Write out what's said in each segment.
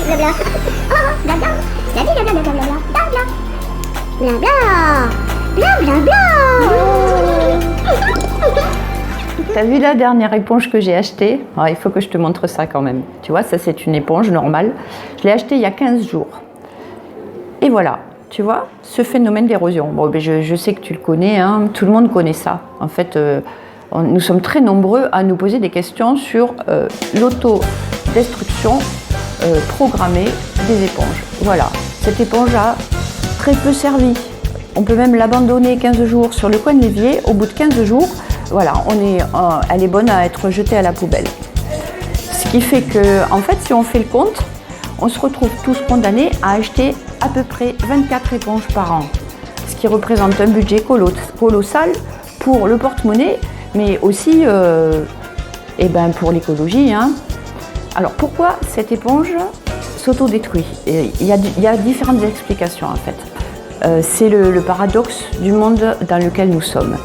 blabla. Oh, blabla. Blabla, blabla, blabla, blabla. Blabla. Blabla, blabla. T'as vu la dernière éponge que j'ai achetée? Ah, il faut que je te montre ça quand même. Tu vois, ça c'est une éponge normale. Je l'ai achetée il y a 15 jours. Et voilà, tu vois, ce phénomène d'érosion. Bon, ben je sais que tu le connais, hein, tout le monde connaît ça. En fait, nous sommes très nombreux à nous poser des questions sur l'autodestruction programmée des éponges. Voilà, cette éponge a très peu servi. On peut même l'abandonner 15 jours sur le coin de l'évier. Au bout de 15 jours, voilà, elle est bonne à être jetée à la poubelle. Ce qui fait que, en fait, si on fait le compte, on se retrouve tous condamnés à acheter à peu près 24 éponges par an. Ce qui représente un budget colossal pour le porte-monnaie, mais aussi pour l'écologie. Hein. Alors pourquoi cette éponge s'autodétruit? Il y a différentes explications en fait. C'est le paradoxe du monde dans lequel nous sommes.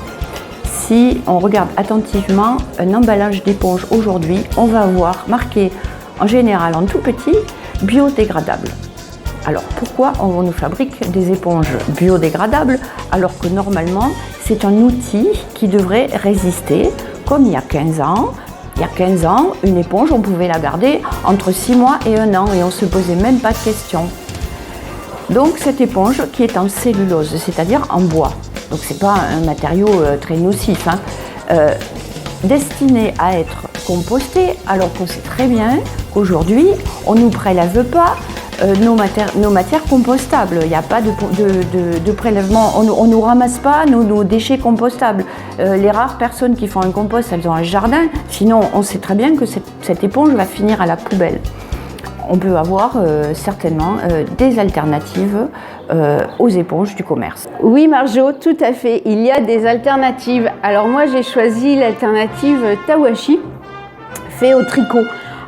Si on regarde attentivement un emballage d'éponge aujourd'hui, on va voir marqué en général en tout petit biodégradable. Alors pourquoi on nous fabrique des éponges biodégradables alors que normalement c'est un outil qui devrait résister comme il y a 15 ans. Il y a 15 ans, une éponge, on pouvait la garder entre 6 mois et 1 an et on ne se posait même pas de questions. Donc cette éponge qui est en cellulose, c'est-à-dire en bois, donc c'est pas un matériau très nocif, hein, destiné à être composté, alors qu'on sait très bien qu'aujourd'hui on ne nous prélève pas nos matières compostables. Il n'y a pas de prélèvement, on ne nous ramasse pas nos déchets compostables. Les rares personnes qui font un compost, elles ont un jardin, sinon on sait très bien que cette éponge va finir à la poubelle. On peut avoir certainement des alternatives aux éponges du commerce. Oui Marjo, tout à fait, il y a des alternatives. Alors moi j'ai choisi l'alternative Tawashi, fait au tricot.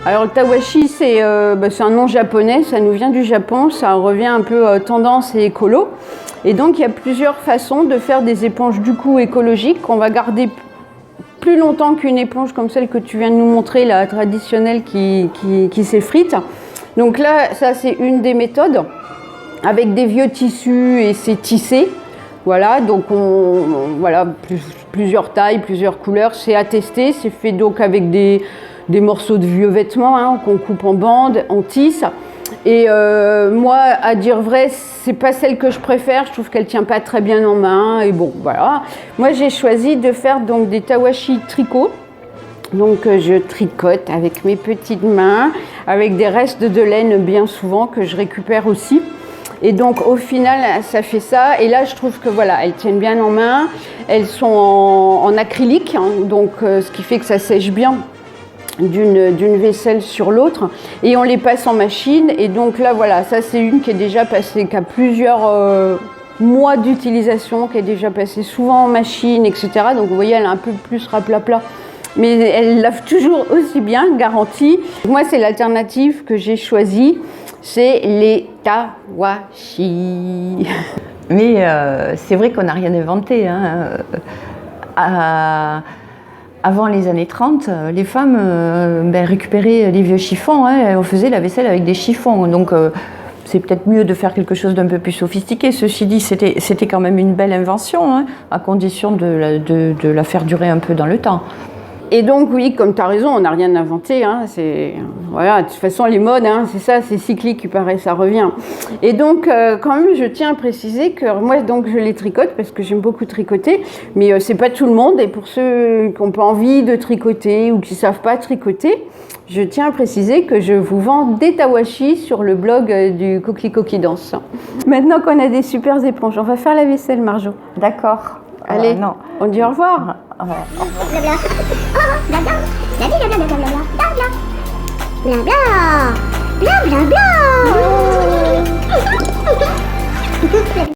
Alors le Tawashi c'est un nom japonais, ça nous vient du Japon, ça revient un peu tendance et écolo. Et donc il y a plusieurs façons de faire des éponges du coup écologiques qu'on va garder plus longtemps qu'une éponge comme celle que tu viens de nous montrer, la traditionnelle qui s'effrite. Donc là, ça c'est une des méthodes, avec des vieux tissus et c'est tissé. Voilà, donc voilà, plusieurs tailles, plusieurs couleurs, c'est à tester. C'est fait donc avec des morceaux de vieux vêtements hein, qu'on coupe en bandes, on tisse. Et moi, à dire vrai, c'est pas celle que je préfère. Je trouve qu'elle tient pas très bien en main. Et bon, voilà. Moi, j'ai choisi de faire donc des Tawashi tricot. Donc je tricote avec mes petites mains, avec des restes de laine bien souvent que je récupère aussi. Et donc au final ça fait ça. Et là je trouve que voilà, elles tiennent bien en main. Elles sont en acrylique, hein, donc ce qui fait que ça sèche bien d'une vaisselle sur l'autre. Et on les passe en machine. Et donc là voilà, ça c'est une qui est déjà passée, qui a plusieurs mois d'utilisation, qui est déjà passée souvent en machine, etc. Donc vous voyez, elle est un peu plus raplapla. Mais elle lave toujours aussi bien, garantie. Moi, c'est l'alternative que j'ai choisie, c'est les Tawashi. Mais c'est vrai qu'on n'a rien inventé. Hein. Avant les années 30, les femmes récupéraient les vieux chiffons. Hein, on faisait la vaisselle avec des chiffons. Donc, c'est peut-être mieux de faire quelque chose d'un peu plus sophistiqué. Ceci dit, c'était quand même une belle invention, hein, à condition de la faire durer un peu dans le temps. Et donc oui, comme tu as raison, on n'a rien inventé. Hein, voilà, de toute façon, les modes, hein, c'est ça, c'est cyclique, il paraît, ça revient. Et donc, quand même, je tiens à préciser que moi, donc, je les tricote parce que j'aime beaucoup tricoter, mais c'est pas tout le monde. Et pour ceux qui n'ont pas envie de tricoter ou qui ne savent pas tricoter, je tiens à préciser que je vous vends des Tawashi sur le blog du Coquelicot qui danse. Maintenant qu'on a des super éponges, on va faire la vaisselle, Marjo. D'accord. Allez, non. On dit au revoir. Blabla. Oh, blabla. Blabla, blabla, blabla, blabla. Blabla. Blabla, blabla.